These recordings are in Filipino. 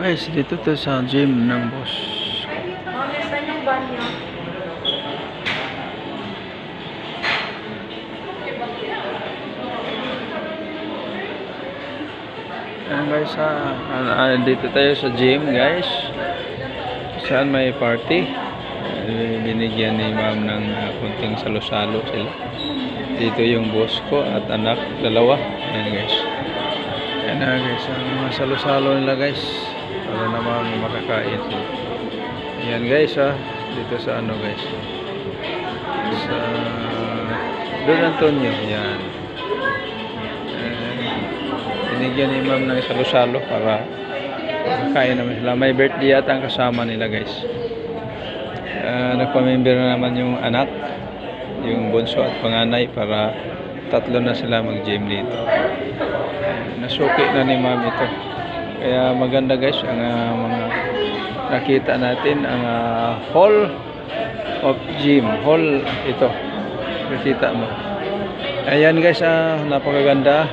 Guys, dito to sa gym ng boss. Mami, saan yung banyo? Ayan guys, dito tayo sa gym guys. Saan may party. Binigyan ni ma'am ng kunting salo-salo sila. Dito yung boss ko at anak, dalawa. Ayan guys. Ayan na guys, ang mga salo-salo nila guys. Para naman makakain sila. Ayan guys dito sa ano guys. Sa Don Antonio. Ayan. Binigyan ni ma'am ng salo-salo para makakain naman sila. May birthday yata ang kasama nila guys. Nagpamember na naman yung anak, yung bunso at panganay para tatlo na sila mag-gym dito. Nasuki na ni ma'am ito. Kaya maganda guys ang mga nakita natin ang hall of gym. Hall ito. Nakita mo. Ayan guys, napakaganda.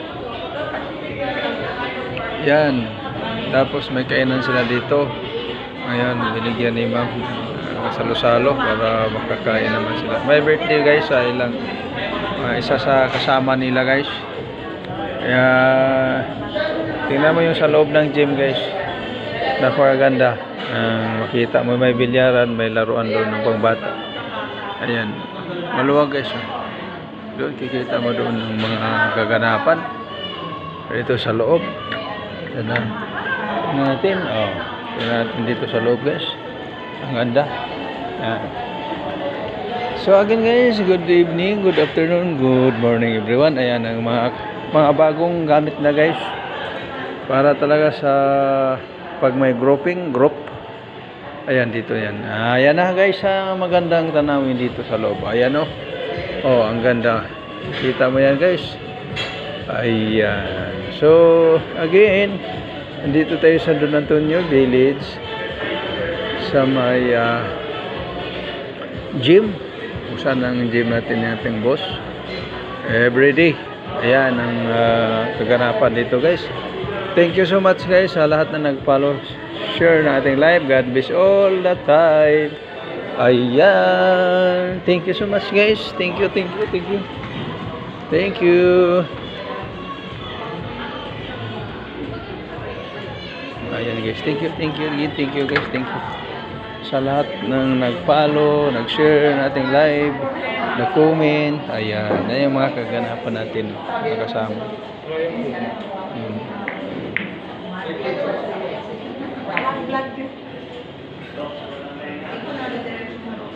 Yan. Tapos may kainan sila dito. Ayan, binigyan ni ma'am salo-salo para makakain naman sila. May birthday guys ilang isa sa kasama nila guys. Kaya tingnan mo yung sa loob ng gym guys. Napakaganda. Makita mo may bilyaran, may laruan doon ng pangbata. Ayan. Maluwag guys. Doon kikita mo doon ng mga kaganapan. Dito sa loob. Tingnan natin. Tingnan natin dito sa loob guys. Ang ganda. So again guys, good evening, good afternoon, good morning everyone. Ayan ang mga bagong gamit na guys. Para talaga sa pag may group. Ayan dito yan. Ayan na guys, magandang tanawin dito sa loob. Ayan ang ganda. Kita mo yan guys. Ayan. So again, andito tayo sa Don Antonio Village sa may gym. Saan ang gym natin yung ating boss everyday. Ayan ang kaganapan dito guys. Thank you so much guys sa lahat na nag-follow, share na ating live. God bless all the time. Ayan, thank you so much guys. Thank you. Ayan guys, thank you guys, thank you sa lahat ng nag-follow, nag-share nating live, nag-comment. Ayan yung mga kaganapan natin nakasama.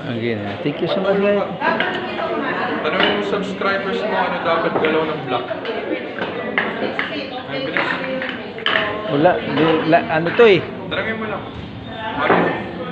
Again, thank you so much guys. Tanong mo subscribers mo ano dapat galaw ng block. Wala, ano to eh. Tanongin mo lang.